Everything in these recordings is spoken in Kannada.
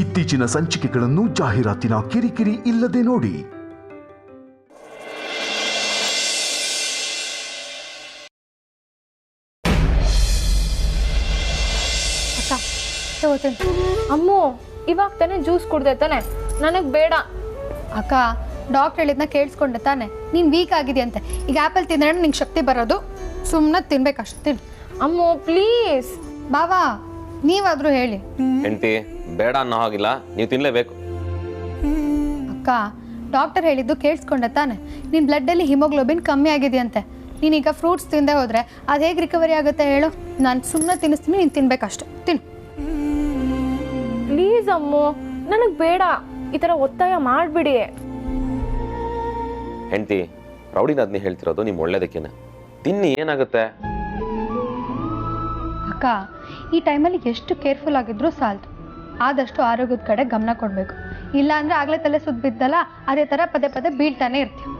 ಇತ್ತೀಚಿನ ಸಂಚಿಕೆಗಳನ್ನು ಜಾಹೀರಾತಿನ ಕಿರಿಕಿರಿ ಇಲ್ಲದೆ ನೋಡಿ. ಅಮ್ಮು ಇವಾಗ ತಾನೇ ಜ್ಯೂಸ್ ಕುಡ್ದೆ ತಾನೆ, ನನಗೆ ಬೇಡ. ಅಕ್ಕ ಡಾಕ್ಟರ್ ಹೇಳಿದ್ನ ಕೇಳಿಸ್ಕೊಂಡೆ ತಾನೆ, ನೀನು ವೀಕ್ ಆಗಿದೆಯಂತೆ. ಈಗ ಆ್ಯಪಲ್ ತಿಂದ್ರೆ ನಿಂಗೆ ಶಕ್ತಿ ಬರೋದು, ಸುಮ್ಮನೆ ತಿನ್ಬೇಕಷ್ಟು ತಿನ್. ಅಮ್ಮು ಪ್ಲೀಸ್. ಬಾವಾ ನೀವಾದರೂ ಹೇಳಿ. ಹೆಂಡತಿ ಬೇಡ ಅನ್ನೋ ಹಾಗಿಲ್ಲ, ನೀವು ತಿನ್ನಲೇಬೇಕು. ಅಕ್ಕ ಡಾಕ್ಟರ್ ಹೇಳಿದ್ದು ಕೇಳಿಸ್ಕೊಂಡೆ ತಾನೆ, ನಿನ್ನ ಬ್ಲಡ್ಡಲ್ಲಿ ಹಿಮೋಗ್ಲೋಬಿನ್ ಕಮ್ಮಿ ಆಗಿದೆಯಂತೆ. ನೀನೀಗ ಫ್ರೂಟ್ಸ್ ತಿಂದೆ ಹೋದರೆ ಅದು ಹೇಗೆ ರಿಕವರಿ ಆಗುತ್ತೆ ಹೇಳು? ನಾನು ಸುಮ್ಮನೆ ತಿನ್ನಿಸ್ತೀನಿ, ನೀನು ತಿನ್ಬೇಕಷ್ಟೆ, ತಿನ್ನು. ಪ್ಲೀಸ್ ಅಮ್ಮು, ನನಗೆ ಬೇಡ. ಈ ಥರ ಒತ್ತಾಯ ಮಾಡಿಬಿಡಿ. ಹೆಂಡತಿ ರೌಡಿನ ಅದನ್ನೇ ಹೇಳ್ತಿರೋದು ನಿಮ್ಮ ಒಳ್ಳೇದಕ್ಕೇನೆ. ತಿನ್ನಿ, ಏನಾಗುತ್ತೆ? ಅಕ್ಕ ಈ ಟೈಮಲ್ಲಿ ಎಷ್ಟು ಕೇರ್ಫುಲ್ ಆಗಿದ್ರೂ ಸಾಲದು. ಆದಷ್ಟು ಆರೋಗ್ಯದ ಕಡೆ ಗಮನ ಕೊಡಬೇಕು. ಇಲ್ಲ ಅಂದರೆ ಆಗಲೇ ತಲೆ ಸುತ್ತ ಬಿದ್ದಲ್ಲ, ಅದೇ ಥರ ಪದೇ ಪದೇ ಬೀಳ್ತಾನೆ ಇರ್ತೀವಿ.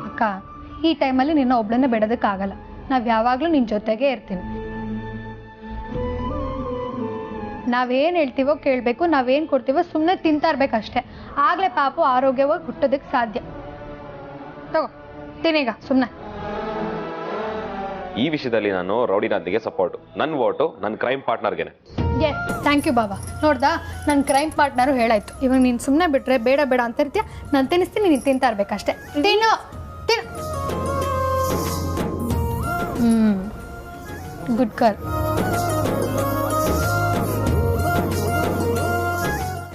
ಅಕ್ಕ ಈ ಟೈಮಲ್ಲಿ ನಿನ್ನ ಒಬ್ಳನ್ನೇ ಬಿಡೋದಕ್ಕಾಗಲ್ಲ. ನಾವು ಯಾವಾಗಲೂ ನಿನ್ನ ಜೊತೆಗೇ ಇರ್ತೀವಿ. ನಾವೇನು ಹೇಳ್ತೀವೋ ಕೇಳಬೇಕು, ನಾವೇನು ಕೊಡ್ತೀವೋ ಸುಮ್ಮನೆ ತಿಂತಾ ಇರ್ಬೇಕಷ್ಟೆ. ಆಗಲೇ ಪಾಪು ಆರೋಗ್ಯವಾಗಿ ಹುಟ್ಟೋದಕ್ಕೆ ಸಾಧ್ಯ. ತಗೋ ತಿನ್ನೀಗ ಸುಮ್ಮನೆ. ಈ ವಿಷಯದಲ್ಲಿ ನಾನು ರೌಡಿನಾಥ್ನಿಗೆ ಸಪೋರ್ಟ್. ನನ್ನ ವೋಟು ನನ್ನ ಕ್ರೈಮ್ ಪಾರ್ಟ್ನರ್ಗೆನೆ. ಎಸ್ ಥ್ಯಾಂಕ್ ಯು ಬಾಬಾ. ನೋಡ್ದಾ, ನನ್ನ ಕ್ರೈಮ್ ಪಾರ್ಟ್ನರು ಹೇಳಾಯ್ತು. ಇವಾಗ ನೀನು ಸುಮ್ಮನೆ ಬಿಟ್ರೆ ಬೇಡ ಬೇಡ ಅಂತ ಇರ್ತೀಯ. ನಾನು ತಿನ್ನಿಸ್ತೀನಿ, ನೀನು ತಿಂತಾ ಇರ್ಬೇಕಷ್ಟೇ. ತಿನ್ನು ತಿನ್ನು. Good girl.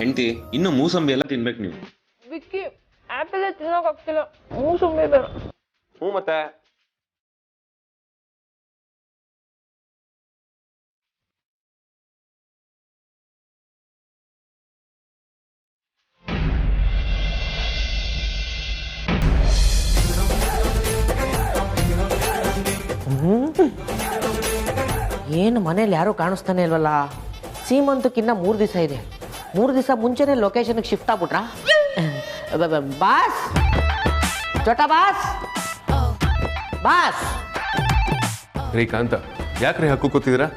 ಹೆಂಡತಿ ಇನ್ನು ಮೂಸಂಬಿ ಎಲ್ಲ ತಿನ್ಬೇಕು ನೀವು. ವಿಕ್ಕಿ ಆ್ಯಪಲ್ ತಿನ್ನೋಕ್ಕಾಗ್ತಿಲ್ಲ, ಮೂಸಂಬಿ ಬೇಡ. ಹ್ಞೂ ಮತ್ತೆ ಏನು ಮನೇಲಿ ಯಾರೂ ಕಾಣಿಸ್ತಾನೆ ಇಲ್ವಲ್ಲ? ಸೀಮಂತಕ್ಕಿನ್ನ 3 ದಿವಸ ಇದೆ. 3 ದಿವಸ ಮುಂಚೆನೇ ಲೊಕೇಶನ್ಗೆ ಶಿಫ್ಟ್ ಆಗ್ಬಿಟ್ರಾ? ಬಾಸ್, ಚೋಟಾ ಬಾಸ್, ಬಾಸ್. ರೀ ಕಾಂತ, ಯಾಕ್ರಿ ಹಕ್ಕು ಕೂತಿದ್ದೀರಾ?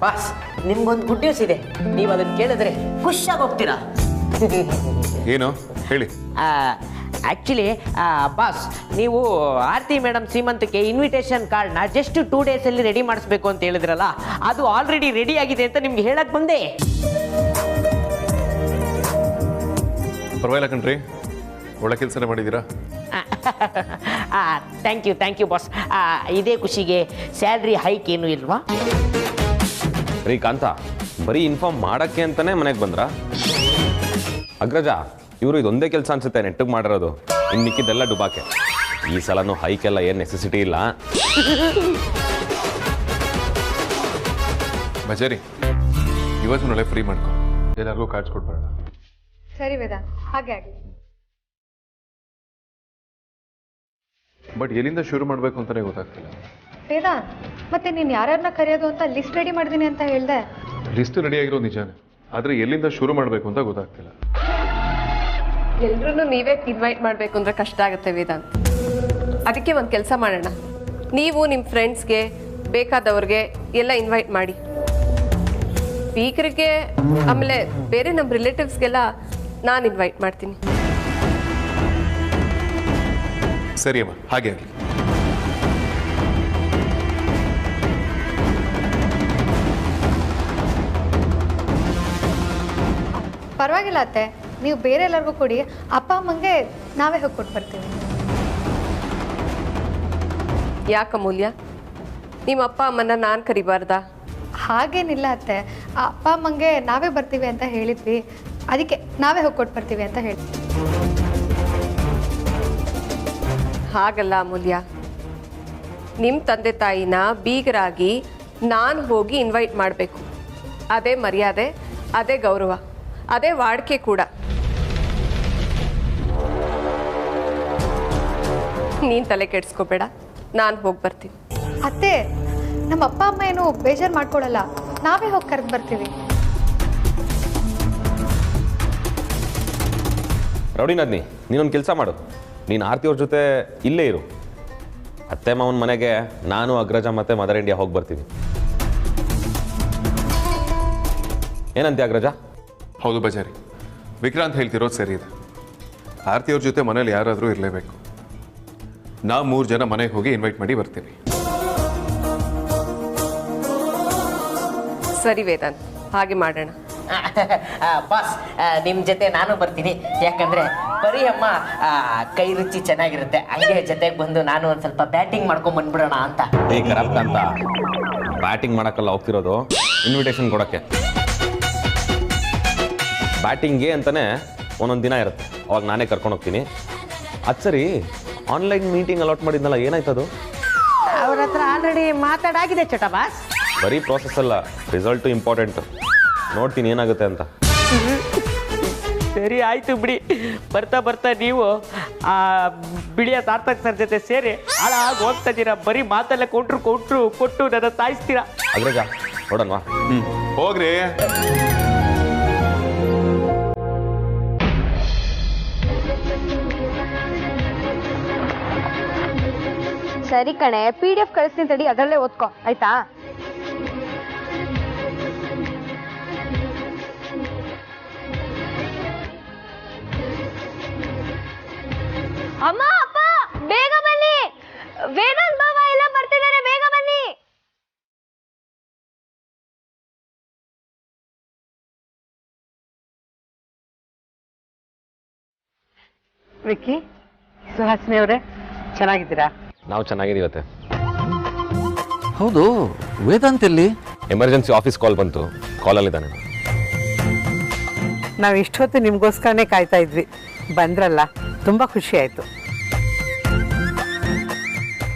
ಬಾಸ್, ನಿಮ್ಗೊಂದು ಗುಡ್ ನ್ಯೂಸ್ ಇದೆ. ನೀವು ಅದನ್ನು ಕೇಳಿದ್ರೆ ಖುಷಿಯಾಗಿ ಹೋಗ್ತೀರಾ. ಏನು ಹೇಳಿ. ಆ್ಯಕ್ಚುಲಿ ಬಾಸ್, ನೀವು ಆರತಿ ಮೇಡಮ್ ಸೀಮಂತಕ್ಕೆ ಇನ್ವಿಟೇಷನ್ ಕಾರ್ಡ್ನ ಜಸ್ಟ್ 2 ಡೇಸಲ್ಲಿ ರೆಡಿ ಮಾಡಿಸ್ಬೇಕು ಅಂತ ಹೇಳಿದ್ರಲ್ಲ, ಅದು ಆಲ್ರೆಡಿ ರೆಡಿ ಆಗಿದೆ ಅಂತ ನಿಮ್ಗೆ ಹೇಳಕ್ ಬಂದೆ. ಪರವಾಗಿಲ್ಲ ಕಣ್ರಿ, ಒಳ್ಳೆ ಕೆಲಸನೇ ಮಾಡಿದ್ದೀರಾ. Thank you boss. ಇದೇ ಖುಷಿಗೆ ಸ್ಯಾಲ್ರಿ ಹೈಕ್ ಏನು ಇಲ್ವಾ? ರೀ ಕಾಂತ, ಬರೀ ಇನ್ಫಾರ್ಮ್ ಮಾಡಕ್ಕೆ ಅಂತಾನೆ ಮನೆಗೆ ಬಂದ್ರ? ಅಗ್ರಜ, ಇವರು ಇದೊಂದೇ ಕೆಲಸ ಅನ್ಸುತ್ತೆ ನೆಟ್ಟಿಗೆ ಮಾಡಿರೋದು. ಇನ್ನು ಮಿಕ್ಕಿದ್ದೆಲ್ಲ ಡುಬಾಕೆ. ಈ ಸಲನೂ ಹೈಕೆಲ್ಲ ಏನು ನೆಸೆಸಿಟಿ ಇಲ್ಲ. ಬಜಾರಿ, ಇವತ್ತು ನಾಳೆ ಫ್ರೀ ಮಾಡ್ಕೊ, ಎಲ್ಲರಿಗೂ ಕಾರ್ಡ್ಸ್ ಕೊಟ್ಬರೋಣ. ಸರಿ ವೇದ, ಹಾಗೆ ಆಗಲಿ. ಬಟ್ ಎಲ್ಲಿಂದ ಶುರು ಮಾಡಬೇಕು ಅಂತಾನೆ ಗೊತ್ತಾಗ್ತಿಲ್ಲ. ವೇದ, ಮತ್ತೆ ನೀನು ಯಾರ್ಯಾರನ್ನ ಕರೆಯೋದು ಅಂತ ಲಿಸ್ಟ್ ರೆಡಿ ಮಾಡಿದ್ದೀನಿ ಅಂತ ಹೇಳ್ದೆ. ಲಿಸ್ಟ್ ರೆಡಿ ಆಗಿರೋದು ನಿಜಾನೇ, ಆದರೆ ಎಲ್ಲಿಂದ ಶುರು ಮಾಡಬೇಕು ಅಂತ ಗೊತ್ತಾಗ್ತಿಲ್ಲ. ಎಲ್ರೂ ನೀವೇ ಇನ್ವೈಟ್ ಮಾಡಬೇಕು ಅಂದರೆ ಕಷ್ಟ ಆಗುತ್ತೆ ವೇದಾಂತ್. ಅದಕ್ಕೆ ಒಂದು ಕೆಲಸ ಮಾಡೋಣ, ನೀವು ನಿಮ್ಮ ಫ್ರೆಂಡ್ಸ್ಗೆ ಬೇಕಾದವ್ರಿಗೆ ಎಲ್ಲ ಇನ್ವೈಟ್ ಮಾಡಿ. ಸ್ಪೀಕರ್ಗೆ ಆಮೇಲೆ ಬೇರೆ ನಮ್ಮ ರಿಲೇಟಿವ್ಸ್ಗೆಲ್ಲ ನಾನು ಇನ್ವೈಟ್ ಮಾಡ್ತೀನಿ. ಸರಿ ಅಮ್ಮ, ಹಾಗೆ ಆಗಲಿ. ಪರವಾಗಿಲ್ಲ ಅತ್ತೆ, ನೀವು ಬೇರೆ ಎಲ್ಲರಿಗೂ ಕೊಡಿ. ಅಪ್ಪ ಅಮ್ಮಂಗೆ ನಾವೇ ಹೋಗಿ ಕೊಟ್ಟು ಬರ್ತೀವಿ. ಯಾಕಮೂಲ್ಯ, ನಿಮ್ಮ ಅಪ್ಪ ಅಮ್ಮನ ನಾನು ಕರಿಬಾರ್ದಾ? ಹಾಗೇನಿಲ್ಲ ಅತ್ತೆ, ಅಪ್ಪ ಅಮ್ಮಂಗೆ ನಾವೇ ಬರ್ತೀವಿ ಅಂತ ಹೇಳಿದ್ವಿ, ಅದಕ್ಕೆ ನಾವೇ ಹೋಗಿ ಕೊಟ್ಟು ಬರ್ತೀವಿ ಅಂತ ಹೇಳಿ. ಹಾಗಲ್ಲ ಅಮೂಲ್ಯ, ನಿಮ್ಮ ತಂದೆ ತಾಯಿನ ಬೀಗರಾಗಿ ನಾನು ಹೋಗಿ ಇನ್ವೈಟ್ ಮಾಡಬೇಕು. ಅದೇ ಮರ್ಯಾದೆ, ಅದೇ ಗೌರವ, ಅದೇ ವಾಡಿಕೆ ಕೂಡ. ನೀನು ತಲೆ ಕೆಡಿಸ್ಕೋಬೇಡ, ನಾನು ಹೋಗಿ ಬರ್ತೀನಿ. ಅತ್ತೆ, ನಮ್ಮ ಅಪ್ಪ ಅಮ್ಮ ಏನು ಬೇಜಾರು ಮಾಡ್ಕೊಳ್ಳಲ್ಲ, ನಾವೇ ಹೋಗಿ ಕರೆದು ಬರ್ತೀವಿ. ರೌಡಿನಾದ್ನಿ, ನೀನೊಂದು ಕೆಲಸ ಮಾಡು. ನೀನು ಆರ್ತಿಯವ್ರ ಜೊತೆ ಇಲ್ಲೇ ಇರು. ಅತ್ತೆ ಮಾವನ ಮನೆಗೆ ನಾನು, ಅಗ್ರಜ ಮತ್ತು ಮದರ್ ಇಂಡಿಯಾ ಹೋಗಿ ಬರ್ತೀವಿ. ಏನಂತೆ ಅಗ್ರಜ? ಹೌದು ಬಜಾರಿ, ವಿಕ್ರಾಂತ್ ಹೇಳ್ತಿರೋದು ಸರಿ ಇದೆ. ಆರತಿಯವ್ರ ಜೊತೆ ಮನೇಲಿ ಯಾರಾದರೂ ಇರಲೇಬೇಕು. ನಾವು 3 ಜನ ಮನೆಗೆ ಹೋಗಿ ಇನ್ವೈಟ್ ಮಾಡಿ ಬರ್ತೀವಿ. ಸರಿ ವೇದಾಂತ್, ಹಾಗೆ ಮಾಡೋಣ. ಬಾಸ್, ನಿಮ್ಮ ಜೊತೆ ನಾನು ಬರ್ತೀನಿ. ಯಾಕಂದ್ರೆ ಬರೀ ಅಮ್ಮ ಕೈ ರುಚಿ ಚೆನ್ನಾಗಿರುತ್ತೆ. ಹಂಗೆ ಜೊತೆಗೆ ಬಂದು ನಾನು ಒಂದು ಸ್ವಲ್ಪ ಬ್ಯಾಟಿಂಗ್ ಮಾಡ್ಕೊಂಡ್ ಬಂದ್ಬಿಡೋಣ ಅಂತ. ಏ ಕರಪ್ತ ಅಂತ ಬ್ಯಾಟಿಂಗ್ ಮಾಡೋಕ್ಕಲ್ಲ ಹೋಗ್ತಿರೋದು, ಇನ್ವಿಟೇಷನ್ ಕೊಡೋಕ್ಕೆ. ಬ್ಯಾಟಿಂಗ್ಗೆ ಅಂತಲೇ ಒಂದೊಂದು ದಿನ ಇರುತ್ತೆ, ಅವಾಗ ನಾನೇ ಕರ್ಕೊಂಡು ಹೋಗ್ತೀನಿ. ಅದು ಸರಿ, ಆನ್ಲೈನ್ ಮೀಟಿಂಗ್ ಅಲಾಟ್ ಮಾಡಿದ್ನಲ್ಲ, ಏನಾಯ್ತದು? ಅವ್ರ ಹತ್ರ ಆಲ್ರೆಡಿ ಮಾತಾಡಾಗಿದೆ ಚಟ ಬಾಸ್. ಬರೀ ಪ್ರೋಸೆಸ್ ಅಲ್ಲ, ರಿಸಲ್ಟು ಇಂಪಾರ್ಟೆಂಟು. ನೋಡ್ತೀನಿ ಏನಾಗುತ್ತೆ ಅಂತ. ಸರಿ ಆಯ್ತು ಬಿಡಿ. ಬರ್ತಾ ಬರ್ತಾ ನೀವು ಆ ಬಿಳಿಯ ಸಾರ್ಥಕ್ ಸರ್ ಜೊತೆ ಸೇರಿ ಹಾಳಾಗಿ ಹೋಗ್ತಾ ಇದ್ದೀರಾ. ಬರೀ ಮಾತೆಲ್ಲ ಕೊಟ್ಟು ನನ್ನ ಸಾಯಿಸ್ತೀರಾ. ಅಗ್ರಜ ನೋಡೋಣವಾ? ಹೋಗ್ರಿ. ಸರಿ ಕಣೆ, PDF ಕಳಿಸ್ತೀನಿ ತಡಿ, ಅದರಲ್ಲೇ ಓದ್ಕೊ ಆಯ್ತಾ? ಅಮ್ಮ ಅಪ್ಪ ಬೇಗ ಬನ್ನಿ, ವೇದಾಂತ್ ಬಾಬಾ ಎಲ್ಲ ಬರ್ತಿದ್ದಾರೆ, ಬೇಗ ಬನ್ನಿ. ವಿಕ್ಕಿ, ಸುಹಾಸಿನಿ ಅವರೇ, ಚೆನ್ನಾಗಿದ್ದೀರಾ? ನಾವು ಚೆನ್ನಾಗಿದ್ದೀವತ್ತೆ. ಹೌದು, ವೇದಾಂತ್ ಎಲ್ಲಿ? ಎಮರ್ಜೆನ್ಸಿ ಆಫೀಸ್ ಕಾಲ್ ಬಂತು, ಕಾಲಲ್ಲಿದ್ದಾನೆ. ನಾವು ಇಷ್ಟೊತ್ತು ನಿಮಗೋಸ್ಕರನೇ ಕಾಯ್ತಾ ಇದ್ವಿ, ಬಂದ್ರಲ್ಲ, ತುಂಬ ಖುಷಿ ಆಯಿತು.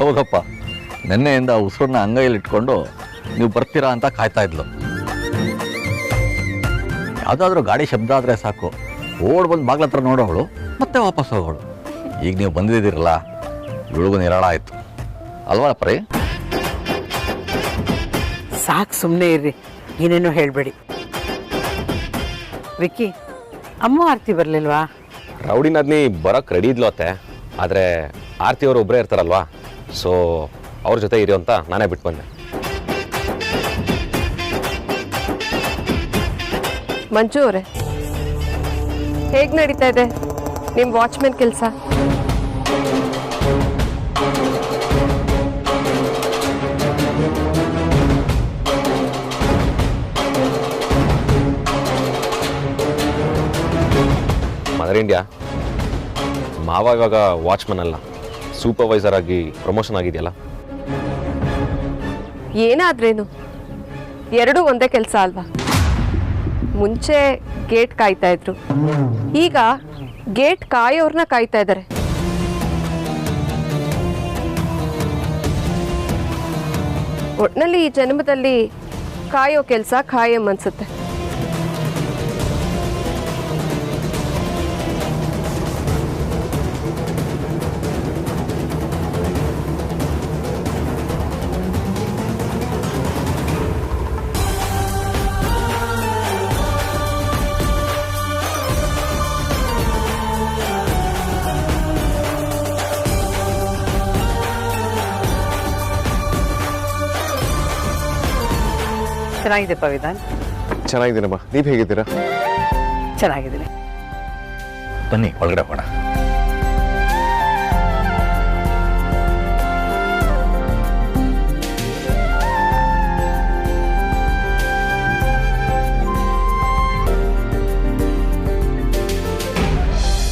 ಹೌದಪ್ಪ, ನಿನ್ನೆಯಿಂದ ಉಸಿರನ್ನ ಅಂಗೈಯಲ್ಲಿ ಇಟ್ಕೊಂಡು ನೀವು ಬರ್ತೀರಾ ಅಂತ ಕಾಯ್ತಾ ಇದ್ಲು. ಯಾವುದಾದ್ರೂ ಗಾಡಿ ಶಬ್ದ ಆದರೆ ಸಾಕು, ಓಡ್ ಬಂದು ಬಾಗ್ಲ ಹತ್ರ ನೋಡೋಳು, ಮತ್ತೆ ವಾಪಸ್ ಹೋಗೋಳು. ಈಗ ನೀವು ಬಂದಿದ್ದೀರಲ್ಲ, ಇವಳಿಗೂ ನಿರಾಳ ಆಯಿತು ಅಲ್ವಾ ಪರಿ? ಸಾಕು, ಸುಮ್ಮನೆ ಇರ್ರಿ, ಏನೇನೋ ಹೇಳಬೇಡಿ. ವಿಕ್ಕಿ, ಅಮ್ಮ ಆರತಿ ಬರಲಿಲ್ವಾ? ರೌಡಿನಾದ್ನಿ ಬರೋಕ್ಕೆ ರೆಡಿ ಇದ್ಲು ಅತ್ತೆ, ಆದರೆ ಆರತಿ ಅವರು ಒಬ್ಬರೇ ಇರ್ತಾರಲ್ವಾ, ಸೊ ಅವ್ರ ಜೊತೆ ಇರೋ ಅಂತ ನಾನೇ ಬಿಟ್ಟು ಬಂದೆ. ಮಂಜು ಅವರೇ, ಹೇಗೆ ನಡೀತಾ ಇದೆ ನಿಮ್ಮ ವಾಚ್ಮೆನ್ ಕೆಲಸ? ಮದರ್ ಇಂಡಿಯಾ ಮಾವ ಇವಾಗ ವಾಚ್ಮನ್ ಅಲ್ಲ, ಸೂಪರ್ವೈಸರ್ ಆಗಿ ಪ್ರಮೋಷನ್ ಆಗಿದೆಯಲ್ಲ. ಏನಾದ್ರೇನು, ಎರಡೂ ಒಂದೇ ಕೆಲಸ ಅಲ್ವಾ? ಮುಂಚೆ ಗೇಟ್ ಕಾಯ್ತಾ ಇದ್ರು, ಈಗ ಗೇಟ್ ಕಾಯೋರ್ನ ಕಾಯ್ತಾ ಇದ್ದಾರೆ. ಒಟ್ನಲ್ಲಿ ಈ ಜನ್ಮದಲ್ಲಿ ಕಾಯೋ ಕೆಲಸ ಖಾಯಂ ಅನ್ಸುತ್ತೆ. ಚೆನ್ನಾಗಿದೆಪ್ಪ ವೇದಾಂತ್? ಚೆನ್ನಾಗಿದ್ದೀನಮ್ಮ, ನೀವು ಹೇಗಿದ್ದೀರಾ? ಚೆನ್ನಾಗಿದ್ದೀನಿ. ಬನ್ನಿ ಒಳಗಡೆ ಹೋಗೋಣ.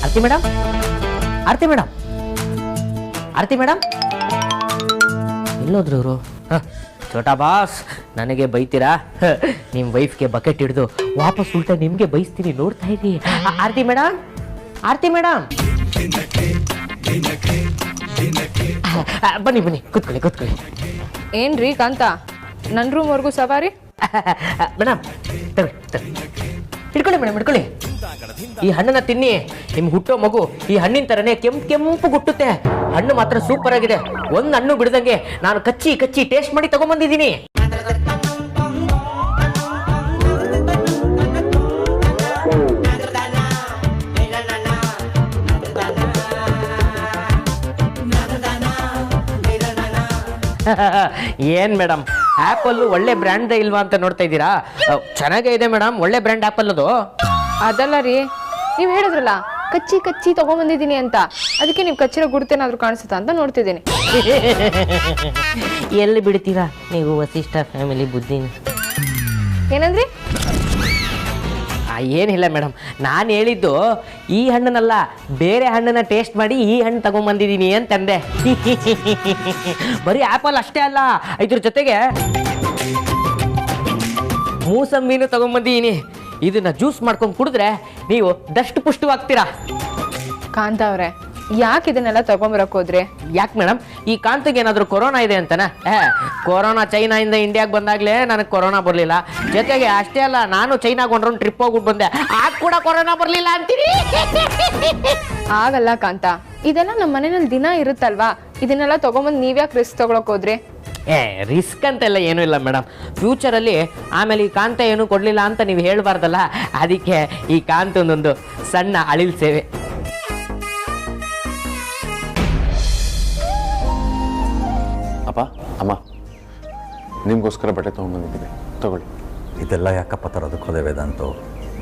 ಆರತಿ ಮೇಡಮ್, ಆರತಿ ಮೇಡಮ್, ಆರತಿ ಮೇಡಮ್, ಎಲ್ಲೋದ್ರು ಇವರು? ಚೋಟಾ ಬಾಸ್, ನನಗೆ ಬೈತೀರಾ? ನಿಮ್ಮ ವೈಫ್ಗೆ ಬಕೆಟ್ ಹಿಡಿದು ವಾಪಸ್ ಉಲ್ಟಾ ನಿಮಗೆ ಬೈಸ್ತೀನಿ, ನೋಡ್ತಾ ಇರಿ. ಆರತಿ ಮೇಡಮ್, ಆರತಿ ಮೇಡಮ್, ಬನ್ನಿ ಬನ್ನಿ, ಕೂತ್ಕೊಳ್ಳಿ. ಏನ್ರಿ ಕಾಂತ, ನನ್ನ ರೂಮ್ವರೆಗೂ ಸವಾರಿ? ಮೇಡಮ್ ಹಿಡ್ಕೊಳ್ಳಿ ಮೇಡಮ್, ಹಿಡ್ಕೊಳ್ಳಿ. ಈ ಹಣ್ಣನ್ನ ತಿನ್ನಿ, ನಿಮ್ಗೆ ಹುಟ್ಟೋ ಮಗು ಈ ಹಣ್ಣಿನ ತರನೇ ಕೆಂಪು ಗುಟ್ಟುತ್ತೆ. ಹಣ್ಣು ಮಾತ್ರ ಸೂಪರ್ ಆಗಿದೆ, ಒಂದು ಹಣ್ಣು ಬಿಡದಂಗೆ ನಾನು ಕಚ್ಚಿ ಟೇಸ್ಟ್ ಮಾಡಿ ತಗೊಂಡ್ಬಂದಿದ್ದೀನಿ. ಏನ್ ಮೇಡಮ್, ಆ್ಯಪಲ್ಲು ಒಳ್ಳೆ ಬ್ರ್ಯಾಂಡ್ ಇಲ್ವಾ ಅಂತ ನೋಡ್ತಾ ಇದ್ದೀರಾ? ಚೆನ್ನಾಗೇ ಇದೆ ಮೇಡಮ್, ಒಳ್ಳೆ ಬ್ರ್ಯಾಂಡ್ ಆ್ಯಪಲ್ ಅದು. ಅದಲ್ಲ ರೀ, ನೀವು ಹೇಳಿದ್ರಲ್ಲ ಕಚ್ಚಿ ಕಚ್ಚಿ ತಗೊಂಬಂದಿದ್ದೀನಿ ಅಂತ, ಅದಕ್ಕೆ ನೀವು ಕಚ್ಚಿರೋ ಗುರುತೇನಾದ್ರೂ ಕಾಣಿಸುತ್ತಾ ಅಂತ ನೋಡ್ತಿದ್ದೀನಿ. ಎಲ್ಲಿ ಬಿಡ್ತೀರಾ ನೀವು ವಸಿಷ್ಠ ಫ್ಯಾಮಿಲಿ ಬುದ್ಧಿನ? ಏನಂದ್ರಿ? ಏನಿಲ್ಲ ಮೇಡಮ್, ನಾನು ಹೇಳಿದ್ದು ಈ ಹಣ್ಣನ್ನಲ್ಲ, ಬೇರೆ ಹಣ್ಣನ್ನ ಟೇಸ್ಟ್ ಮಾಡಿ ಈ ಹಣ್ಣು ತಗೊಂಬಂದಿದ್ದೀನಿ ಅಂತಂದೆ. ಬರೀ ಆ್ಯಪಲ್ ಅಷ್ಟೇ ಅಲ್ಲ, ಇದ್ರ ಜೊತೆಗೆ ಮೂಸಂಬಿನೂ ತಗೊಂಬಂದಿದ್ದೀನಿ. ಇದನ್ನ ಜ್ಯೂಸ್ ಮಾಡ್ಕೊಂಡು ಕುಡಿದ್ರೆ ನೀವು ದಷ್ಟು ಪುಷ್ಟವಾಗ್ತೀರಾ. ಕಾಂತ ಅವ್ರೆ, ಯಾಕೆ ಇದನ್ನೆಲ್ಲ ತಗೊಂಬರಕ್ ಹೋದ್ರಿ? ಯಾಕೆ ಮೇಡಮ್, ಈ ಕಾಂತಿಗೆ ಏನಾದರೂ ಕೊರೋನಾ ಇದೆ ಅಂತನ? ಕೊರೋನಾ ಚೈನಾಯಿಂದ ಇಂಡಿಯಾಗೆ ಬಂದಾಗಲೇ ನನಗೆ ಕೊರೋನಾ ಬರಲಿಲ್ಲ. ಜೊತೆಗೆ ಅಷ್ಟೇ ಅಲ್ಲ, ನಾನು ಚೈನಾಗೆ ಒಂದು ಟ್ರಿಪ್ ಹೋಗ್ಬಿಟ್ಟು ಬಂದೆ, ಆಗ ಕೂಡ ಕೊರೋನಾ ಬರಲಿಲ್ಲ ಅಂತೀರಿ. ಆಗಲ್ಲ ಕಾಂತ, ಇದೆಲ್ಲ ನಮ್ಮ ಮನೆಯಲ್ಲಿ ದಿನ ಇರುತ್ತಲ್ವಾ, ಇದನ್ನೆಲ್ಲ ತಗೊಂಬಂದು ನೀವ್ಯಾಕೆ ರಿಸ್ಕ್ ತಗೊಳಕ್ ಹೋದ್ರಿ? ರಿಸ್ಕ್ ಅಂತೆಲ್ಲ ಏನೂ ಇಲ್ಲ ಮೇಡಮ್. ಫ್ಯೂಚರಲ್ಲಿ ಆಮೇಲೆ ಈ ಕಾಂತ ಏನು ಕೊಡಲಿಲ್ಲ ಅಂತ ನೀವು ಹೇಳಬಾರ್ದಲ್ಲ, ಅದಕ್ಕೆ ಈ ಕಾಂತ ಒಂದೊಂದು ಸಣ್ಣ ಅಳಿಲ್ ಸೇವೆ. ಅಪ್ಪ ಅಮ್ಮ, ನಿಮಗೋಸ್ಕರ ಬಟ್ಟೆ ತೊಗೊಂಡ್ಬಂದಿದ್ದೀನಿ, ತಗೊಳ್ಳಿ. ಇದೆಲ್ಲ ಯಾಕಪ್ಪ ತರೋದಕ್ಕೆ ಹೋದೆ ವೇದಾಂತು?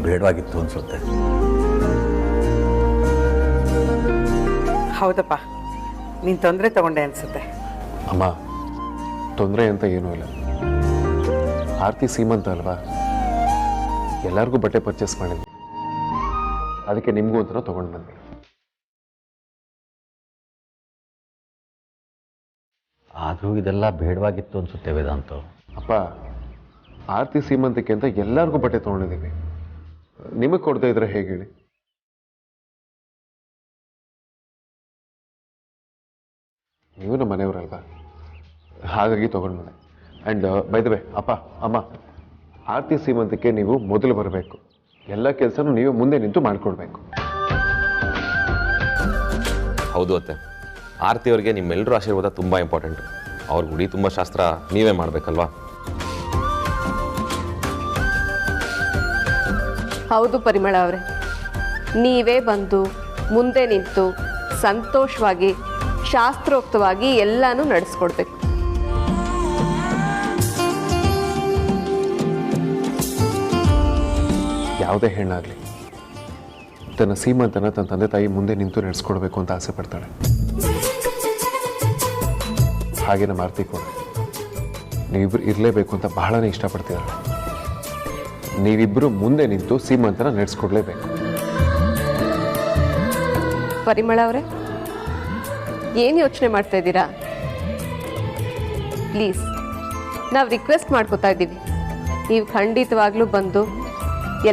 ಬೇಡವಾಗಿತ್ತು ಅನಿಸುತ್ತೆ. ಹೌದಪ್ಪ, ನೀನು ತೊಂದರೆ ತಗೊಂಡೆ ಅನಿಸುತ್ತೆ. ಅಮ್ಮ, ತೊಂದರೆ ಅಂತ ಏನೂ ಇಲ್ಲ. ಆರ್ತಿ ಸೀಮಂತ ಅಲ್ವಾ, ಎಲ್ಲರಿಗೂ ಬಟ್ಟೆ ಪರ್ಚೇಸ್ ಮಾಡಿದ್ವಿ, ಅದಕ್ಕೆ ನಿಮಗೂ ಅಂತ ತೊಗೊಂಡು ಬಂದ್ವಿ. ಆದರೂ ಇದೆಲ್ಲ ಬೇಡವಾಗಿತ್ತು ಅನಿಸುತ್ತೆ ವೇದಾಂತು. ಅಪ್ಪ, ಆರ್ತಿ ಸೀಮಂತಕ್ಕೆ ಅಂತ ಎಲ್ಲರಿಗೂ ಬಟ್ಟೆ ತೊಗೊಂಡಿದ್ದೀವಿ, ನಿಮಗೆ ಕೊಡ್ತಾ ಇದ್ರೆ ಹೇಗೆ ಹೇಳಿ? ನೀವು ನಮ್ಮ ಮನೆಯವರಲ್ವಾ, ಹಾಗಾಗಿ ತೊಗೊಂಡು ಬಂದೆ. ಆ್ಯಂಡ್ ಬೈ ದ ವೇ ಅಪ್ಪ ಅಮ್ಮ, ಆರ್ತಿ ಸೀಮಂತಕ್ಕೆ ನೀವು ಮೊದಲು ಬರಬೇಕು, ಎಲ್ಲ ಕೆಲಸನೂ ನೀವೇ ಮುಂದೆ ನಿಂತು ಮಾಡಿಕೊಡ್ಬೇಕು. ಹೌದು ಅತ್ತೆ, ಆರತಿ ಅವ್ರಿಗೆ ನಿಮ್ಮೆಲ್ಲರೂ ಆಶೀರ್ವಾದ ತುಂಬ ಇಂಪಾರ್ಟೆಂಟ್. ಅವ್ರ ಗುಡಿ ತುಂಬ ಶಾಸ್ತ್ರ ನೀವೇ ಮಾಡಬೇಕಲ್ವಾ? ಹೌದು ಪರಿಮಳ ಅವರೇ, ನೀವೇ ಬಂದು ಮುಂದೆ ನಿಂತು ಸಂತೋಷವಾಗಿ ಶಾಸ್ತ್ರೋಕ್ತವಾಗಿ ಎಲ್ಲಾನು ನಡೆಸ್ಕೊಡ್ಬೇಕು. ಯಾವುದೇ ಹೆಣ್ಣಾಗಲಿ ತನ್ನ ಸೀಮಂತನ ತನ್ನ ತಂದೆ ತಾಯಿ ಮುಂದೆ ನಿಂತು ನಡೆಸ್ಕೊಡ್ಬೇಕು ಅಂತ ಆಸೆ ಪಡ್ತಾಳೆ. ಹಾಗೆ ನಮ್ಮ ಆರ್ತಿ ಕೂಡ ನೀವಿಬ್ರು ಇರಲೇಬೇಕು ಅಂತ ಬಹಳನೇ ಇಷ್ಟಪಡ್ತಿದ್ದಾಳೆ. ನೀವಿಬ್ಬರು ಮುಂದೆ ನಿಂತು ಸೀಮಂತನ ನಡೆಸ್ಕೊಡ್ಲೇಬೇಕು. ಪರಿಮಳ ಅವರೇ, ಏನು ಯೋಚನೆ ಮಾಡ್ತಾ ಇದ್ದೀರಾ? ಪ್ಲೀಸ್, ನಾವು ರಿಕ್ವೆಸ್ಟ್ ಮಾಡ್ಕೋತಾ ಇದ್ದೀವಿ, ನೀವು ಖಂಡಿತವಾಗ್ಲೂ ಬಂದು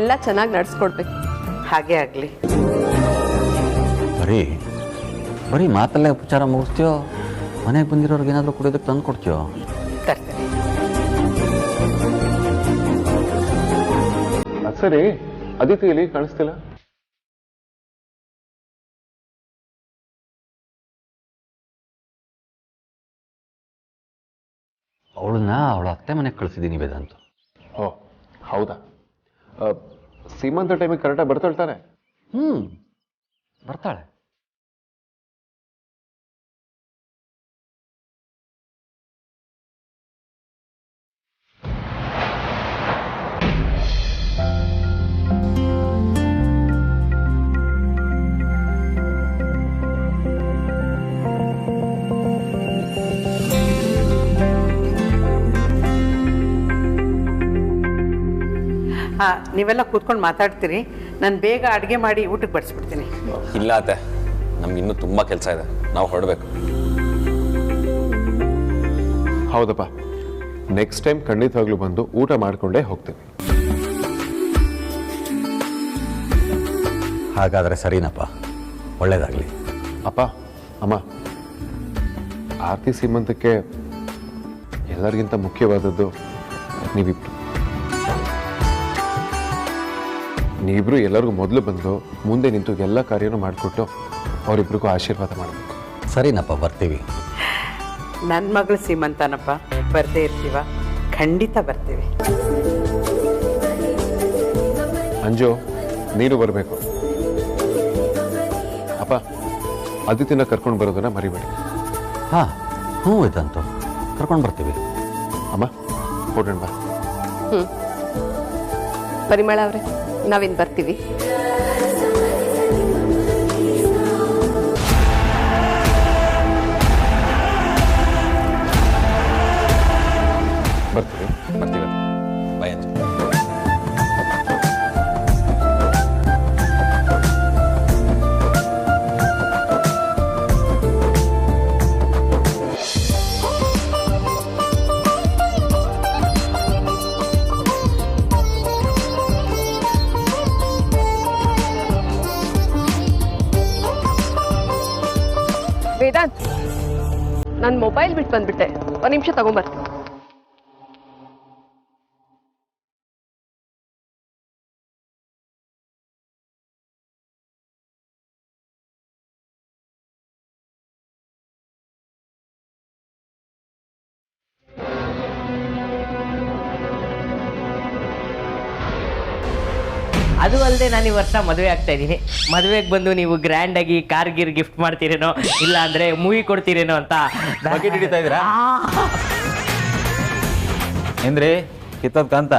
ಎಲ್ಲ ಚೆನ್ನಾಗಿ ನಡೆಸ್ಕೊಡ್ಬೇಕು. ಹಾಗೇ ಆಗಲಿ. ಬರೀ ಮಾತಲ್ಲೇ ಉಪಚಾರ ಮುಗಿಸ್ತೀಯೋ, ಮನೆಗೆ ಬಂದಿರೋರ್ಗೆ ಏನಾದರೂ ಕುಡಿಯೋದಕ್ಕೆ ತಂದು ಕೊಡ್ತೀಯೋ? ತರ್ತೇನೆ. ಸರಿ, ಅದಿತಿ ಇಲ್ಲಿ ಕಾಣಿಸ್ತಿಲ್ಲ. ಅವಳನ್ನ ಅವಳ ಅತ್ತೆ ಮನೆಗೆ ಕಳಿಸಿದ್ದೀನಿ ವೇದಾಂತು. ಓ ಹೌದಾ? ಸೀಮಂತ ಟೈಮಿಗೆ ಕರೆಕ್ಟಾಗಿ ಬರ್ತಾಳ್ತಾನೆ? ಬರ್ತಾಳೆ. ನೀವೆಲ್ಲ ಕೂತ್ಕೊಂಡು ಮಾತಾಡ್ತೀರಿ, ನಾನು ಬೇಗ ಅಡುಗೆ ಮಾಡಿ ಊಟಕ್ಕೆ ಬಡಿಸ್ಬಿಡ್ತೀನಿ. ಇಲ್ಲ ಅತ್ತೆ, ನಮ್ಗೆ ಇನ್ನೂ ತುಂಬ ಕೆಲಸ ಇದೆ, ನಾವು ಹೊರಡಬೇಕು. ಹೌದಪ್ಪ, ನೆಕ್ಸ್ಟ್ ಟೈಮ್ ಖಂಡಿತವಾಗ್ಲೂ ಬಂದು ಊಟ ಮಾಡಿಕೊಂಡೇ ಹೋಗ್ತೀವಿ. ಹಾಗಾದರೆ ಸರಿನಪ್ಪ, ಒಳ್ಳೇದಾಗಲಿ. ಅಪ್ಪ ಅಮ್ಮ, ಆರ್ತಿ ಸೀಮಂತಕ್ಕೆ ಎಲ್ಲರಿಗಿಂತ ಮುಖ್ಯವಾದದ್ದು ನೀವಿಬ್ರು. ನೀವಿಬ್ರು ಎಲ್ಲರಿಗೂ ಮೊದಲು ಬಂದು ಮುಂದೆ ನಿಂತು ಎಲ್ಲ ಕಾರ್ಯನೂ ಮಾಡಿಕೊಟ್ಟು ಅವರಿಬ್ರಿಗೂ ಆಶೀರ್ವಾದ ಮಾಡಬೇಕು. ಸರಿನಪ್ಪ, ಬರ್ತೀವಿ. ನನ್ನ ಮಗಳು ಸೀಮಂತನಪ್ಪ, ಬರ್ದೇ ಇರ್ತೀವ? ಖಂಡಿತ ಬರ್ತೀವಿ. ಅಂಜು, ನೀನು ಬರಬೇಕು. ಅಪ್ಪ, ಅದಿತಿನ ಕರ್ಕೊಂಡು ಬರೋದನ್ನ ಮರಿಬೇಡಿ. ಹಾಂ, ಹ್ಞೂ ವೇದಾಂತು, ಕರ್ಕೊಂಡು ಬರ್ತೀವಿ. ಅಮ್ಮ ಹೊರಡೋಣ ಬಾ. ಪರಿಮಳ ಅವರೇ, ನಾವಿನ್ ಬರ್ತೀವಿ. ಬರ್ತೀವಿ. ಬರ್ತೀವಿ. ಬಾಯ್ ಅಂತ. ವೇದಾಂತ್, ನನ್ನ ಮೊಬೈಲ್ ಬಿಟ್ಟು ಬಂದ್ಬಿಟ್ಟೆ, ಒಂದು ನಿಮಿಷ ತಗೊಂಬರ್. ಅದು ಅಲ್ಲದೆ ನಾನು ಈ ವರ್ಷ ಮದುವೆ ಆಗ್ತಾ ಇದ್ದೀನಿ. ಮದುವೆಗೆ ಬಂದು ನೀವು ಗ್ರ್ಯಾಂಡ್ ಆಗಿ ಕಾರ್ ಗಿರ್ ಗಿಫ್ಟ್ ಮಾಡ್ತೀರೇನೋ, ಇಲ್ಲ ಅಂದ್ರೆ ಮೂವಿ ಕೊಡ್ತೀರೇನೋ ಅಂತ ಬಕೆಟ್ ಹಿಡಿತಾ ಇದ್ದೀರಾ ಏನ್ರಿ ಕಿತ್ತೋದ್ ಕಾಂತ?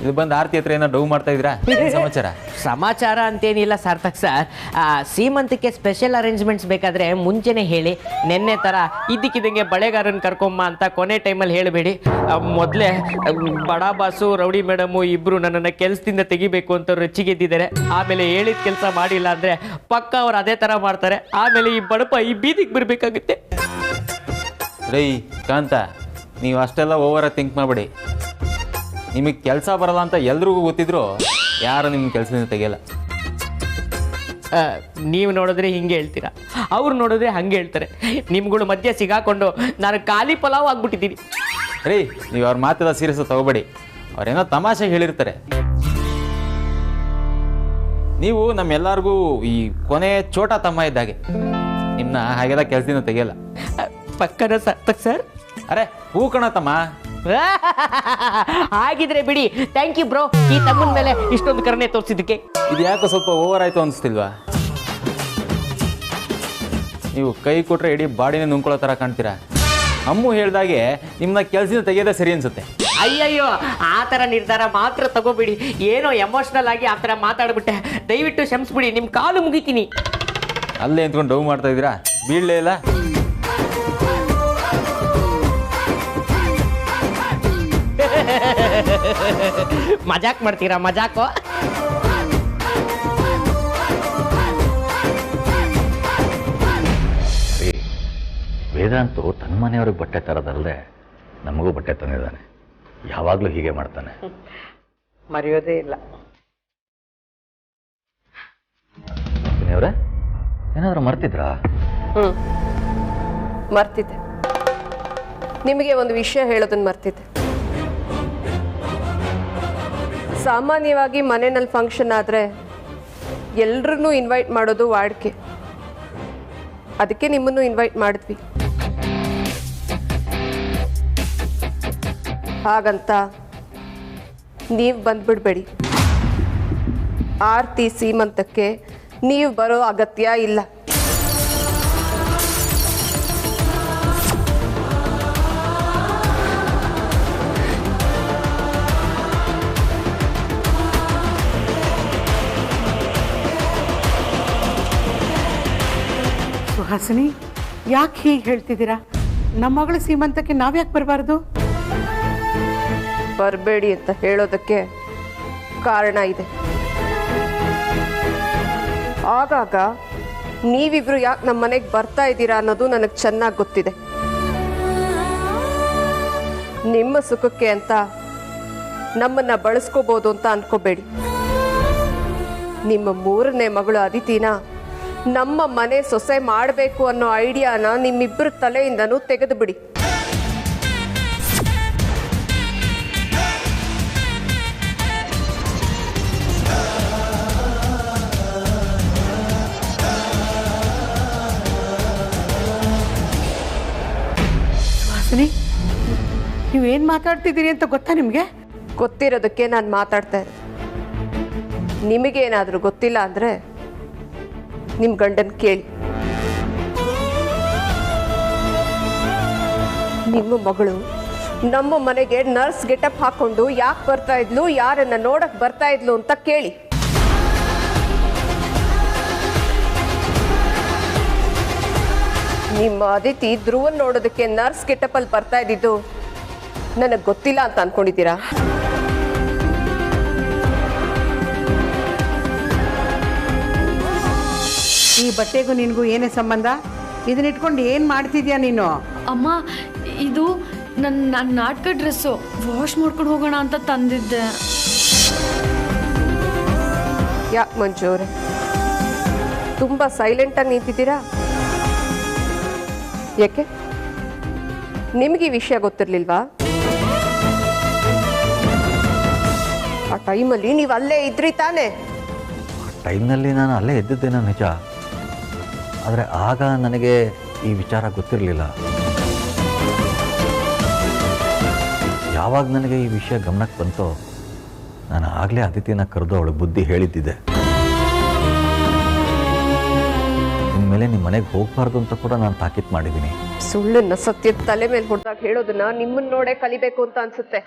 ಇದು ಬಂದು ಆರತಿ ಹತ್ರ ಏನೋ ಡೌ ಮಾಡ್ತಾ ಇದ್ದೀರಾ? ಸಮಾಚಾರ ಸಮಾಚಾರ ಅಂತೇನಿಲ್ಲ ಸಾರ್ಥಕ್ ಸರ್. ಸೀಮಂತಕ್ಕೆ ಸ್ಪೆಷಲ್ ಅರೇಂಜ್ಮೆಂಟ್ಸ್ ಬೇಕಾದ್ರೆ ಮುಂಚೆನೆ ಹೇಳಿ. ನೆನ್ನೆ ಥರ ಇದ್ದಕ್ಕಿದ್ದಂಗೆ ಬಳೆಗಾರನ್ ಕರ್ಕೊಂಬ ಅಂತ ಕೊನೆ ಟೈಮಲ್ಲಿ ಹೇಳಬೇಡಿ. ಮೊದಲೇ ಬಡ ಬಾಸು ರೌಡಿ ಮೇಡಮು ಇಬ್ಬರು ನನ್ನನ್ನು ಕೆಲಸದಿಂದ ತೆಗಿಬೇಕು ಅಂತ ರೊಚ್ಚಿಗೆದ್ದಿದ್ದಾರೆ. ಆಮೇಲೆ ಹೇಳಿದ ಕೆಲಸ ಮಾಡಿಲ್ಲ ಅಂದರೆ ಪಕ್ಕ ಅವ್ರು ಅದೇ ಥರ ಮಾಡ್ತಾರೆ. ಆಮೇಲೆ ಈ ಬಡಪ ಈ ಬೀದಿಗೆ ಬರಬೇಕಾಗುತ್ತೆ. ರೈ ಕಾಂತ, ನೀವು ಅಷ್ಟೆಲ್ಲ ಓವರಾಗಿ ಥಿಂಕ್ ಮಾಡಬೇಡಿ. ನಿಮಗೆ ಕೆಲಸ ಬರಲ್ಲ ಅಂತ ಎಲ್ರಿಗೂ ಗೊತ್ತಿದ್ರು ಯಾರು ನಿಮ್ಮ ಕೆಲಸದಿಂದ ತೆಗಿಯಲ್ಲ. ನೀವು ನೋಡಿದ್ರೆ ಹಿಂಗೆ ಹೇಳ್ತೀರಾ, ಅವ್ರು ನೋಡಿದ್ರೆ ಹಂಗೆ ಹೇಳ್ತಾರೆ. ನಿಮ್ಗಳು ಮಧ್ಯೆ ಸಿಗಾಕೊಂಡು ನಾನು ಖಾಲಿ ಪಲಾವ್ ಆಗ್ಬಿಟ್ಟಿದ್ದೀನಿ. ರೀ, ನೀವು ಅವ್ರ ಮಾತೆಲ್ಲ ಸೀರಿಯಸ್ ತಗೋಬೇಡಿ. ಅವ್ರೇನೋ ತಮಾಷೆ ಹೇಳಿರ್ತಾರೆ. ನೀವು ನಮ್ಮೆಲ್ಲರಿಗೂ ಈ ಕೊನೆ ಚೋಟ ತಮ್ಮ ಇದ್ದಾಗೆ. ನಿಮ್ಮನ್ನ ಹಾಗೆಲ್ಲ ಕೆಲಸದಿಂದ ತೆಗಿಯಲ್ಲ. ಪಕ್ಕನ ಸಾರ್ಥಕ್ ಸರ್. ಅರೆ ಹೂ ಕಣ ತಮ್ಮ. ಹಾಗಿದ್ರೆ ಬಿಡಿ. ಥ್ಯಾಂಕ್ ಯು ಬ್ರೋ, ಈ ತಮ್ಮನ ಮೇಲೆ ಇಷ್ಟೊಂದು ಕರುಣೆ ತೋರಿಸಿದ್ದಕ್ಕೆ. ಇದು ಯಾಕೋ ಸ್ವಲ್ಪ ಓವರ್ ಆಯಿತು ಅನಿಸ್ತಿಲ್ವಾ? ನೀವು ಕೈ ಕೊಟ್ಟರೆ ಇಡೀ ಬಾಡಿನೇ ನುಂಗ್ಕೊಳ್ಳೋ ಥರ ಕಾಣ್ತೀರಾ. ಅಮ್ಮು ಹೇಳ್ದಾಗೆ ನಿಮ್ಮನ್ನ ಕೆಲಸದಿಂದ ತೆಗೆಯೋದೇ ಸರಿ ಅನ್ಸುತ್ತೆ. ಅಯ್ಯಯ್ಯೋ, ಆ ಥರ ನಿರ್ಧಾರ ಮಾತ್ರ ತಗೋಬಿಡಿ. ಏನೋ ಎಮೋಷ್ನಲ್ ಆಗಿ ಆ ಥರ ಮಾತಾಡ್ಬಿಟ್ಟೆ. ದಯವಿಟ್ಟು ಕ್ಷಮಿಸ್ಬಿಡಿ, ನಿಮ್ಮ ಕಾಲು ಮುಗಿತೀನಿ. ಅಲ್ಲೇ ನಿಂತ್ಕೊಂಡು ಡೌ ಮಾಡ್ತಾ ಇದ್ದೀರಾ? ಬೀಳಲೇ ಇಲ್ಲ. ಮಜಾಕ್ ಮಾಡ್ತೀರಾ? ಮಜಾಕು. ವೇದಾಂತು ತನ್ನ ಮನೆಯವ್ರಿಗೆ ಬಟ್ಟೆ ತರೋದಲ್ಲದೆ ನಮಗೂ ಬಟ್ಟೆ ತಂದಿದ್ದಾನೆ. ಯಾವಾಗಲೂ ಹೀಗೆ ಮಾಡ್ತಾನೆ. ಮರೆಯೋದೇ ಇಲ್ಲ. ಅವರೇ ಏನಾದರೂ ಮರ್ತಿದ್ರಾ? ಮರ್ತಿದ್ದೆ. ನಿಮಗೆ ಒಂದು ವಿಷಯ ಹೇಳೋದನ್ನ ಮರ್ತಿದ್ದೆ. ಸಾಮಾನ್ಯವಾಗಿ ಮನೆಯಲ್ಲಿ ಫಂಕ್ಷನ್ ಆದರೆ ಎಲ್ರನ್ನೂ ಇನ್ವೈಟ್ ಮಾಡೋದು ವಾಡಿಕೆ. ಅದಕ್ಕೆ ನಿಮ್ಮನ್ನು ಇನ್ವೈಟ್ ಮಾಡಿದ್ವಿ. ಹಾಗಂತ ನೀವು ಬಂದ್ಬಿಡ್ಬೇಡಿ. ಆರತಿ ಸೀಮಂತಕ್ಕೆ ನೀವು ಬರೋ ಅಗತ್ಯ ಇಲ್ಲ. ಸುಹಾಸಿನಿ, ಯಾಕೆ ಹೀಗೆ ಹೇಳ್ತಿದ್ದೀರಾ? ನಮ್ಮ ಮಗಳ ಸೀಮಂತಕ್ಕೆ ನಾವ್ಯಾಕೆ ಬರಬಾರ್ದು? ಬರಬೇಡಿ ಅಂತ ಹೇಳೋದಕ್ಕೆ ಕಾರಣ ಇದೆ. ಆಗಾಗ ನೀವಿಬ್ರು ಯಾಕೆ ನಮ್ಮ ಮನೆಗೆ ಬರ್ತಾ ಇದ್ದೀರಾ ಅನ್ನೋದು ನನಗೆ ಚೆನ್ನಾಗಿ ಗೊತ್ತಿದೆ. ನಿಮ್ಮ ಸುಖಕ್ಕೆ ಅಂತ ನಮ್ಮನ್ನ ಬಳಸ್ಕೋಬಹುದು ಅಂತ ಅನ್ಕೋಬೇಡಿ. ನಿಮ್ಮ 3ನೇ ಮಗಳು ಅದಿತಿನ ನಮ್ಮ ಮನೆ ಸೊಸೆ ಮಾಡಬೇಕು ಅನ್ನೋ ಐಡಿಯಾನ ನಿಮ್ಮಿಬ್ಬರ ತಲೆಯಿಂದನೂ ತೆಗೆದು ಬಿಡಿ. ಸುಹಾಸಿನಿ, ನೀವೇನು ಮಾತಾಡ್ತಿದ್ದೀರಿ ಅಂತ ಗೊತ್ತಾ ನಿಮಗೆ? ಗೊತ್ತಿರೋದಕ್ಕೆ ನಾನು ಮಾತಾಡ್ತಾ ಇರೋದು. ನಿಮಗೇನಾದರೂ ಗೊತ್ತಿಲ್ಲ ಅಂದರೆ ನಿಮ್ಮ ಗಂಡನ ಕೇಳಿ. ನಿಮ್ಮ ಮಗಳು ನಮ್ಮ ಮನೆಗೆ ನರ್ಸ್ ಗೆಟಪ್ ಹಾಕೊಂಡು ಯಾಕೆ ಬರ್ತಾ ಇದ್ಲು, ಯಾರನ್ನ ನೋಡಕ್ ಬರ್ತಾ ಇದ್ಲು ಅಂತ ಕೇಳಿ. ನಿಮ್ಮ ಅದಿತಿ ಧ್ರುವನ್ ನೋಡೋದಕ್ಕೆ ನರ್ಸ್ ಗೆಟಪ್ ಅಲ್ಲಿ ಬರ್ತಾ ಇದ್ದಿದ್ದು ನನಗೆ ಗೊತ್ತಿಲ್ಲ ಅಂತ ಅನ್ಕೊಂಡಿದ್ದೀರಾ? ಈ ಬಟ್ಟೆಗೂ ನಿನಗೂ ಏನೇ ಸಂಬಂಧ? ಇದನ್ನ ಇಟ್ಕೊಂಡು ಏನು ಮಾಡ್ತಿದ್ಯಾ ನೀನು? ಅಮ್ಮ, ಇದು ನನ್ನ ನಾಟಕ ಡ್ರೆಸ್ಸು ವಾಶ್ ಮಾಡ್ಕೊಂಡು ಹೋಗೋಣ ಅಂತ ತಂದಿದ್ದೆ. ಯಾಕೆ ಮಂಜು ಅವರೇ ತುಂಬ ಸೈಲೆಂಟಾಗಿ ನಿಂತಿದ್ದೀರಾ? ಯಾಕೆ ನಿಮಗೆ ಈ ವಿಷಯ ಗೊತ್ತಿರಲಿಲ್ವಾ? ಆ ಟೈಮಲ್ಲಿ ನೀವು ಅಲ್ಲೇ ಇದ್ರಿ ತಾನೆ? ಟೈಮ್ನಲ್ಲಿ ನಾನು ಅಲ್ಲೇ ಎದ್ದಿದ್ದೇನೋ ನಿಜ, ಆದರೆ ಆಗ ನನಗೆ ಈ ವಿಚಾರ ಗೊತ್ತಿರಲಿಲ್ಲ. ಯಾವಾಗ ನನಗೆ ಈ ವಿಷಯ ಗಮನಕ್ಕೆ ಬಂತೋ ನಾನು ಆಗಲೇ ಅದಿತಿನ ಕರೆದು ಅವಳಿಗೆ ಬುದ್ಧಿ ಹೇಳಿದ್ದಿದೆ. ಇನ್ಮೇಲೆ ನಿಮ್ಮ ಮನೆಗೆ ಹೋಗಬಾರ್ದು ಅಂತ ಕೂಡ ನಾನು ತಾಕೀತು ಮಾಡಿದ್ದೀನಿ. ಸುಳ್ಳನ್ನ ಸತ್ಯದ ತಲೆ ಮೇಲೆ ಹೊಡೆದಾಗ ಹೇಳೋದನ್ನ ನಿಮ್ಮನ್ನ ನೋಡೇ ಕಲಿಬೇಕು ಅಂತ ಅನ್ಸುತ್ತೆ.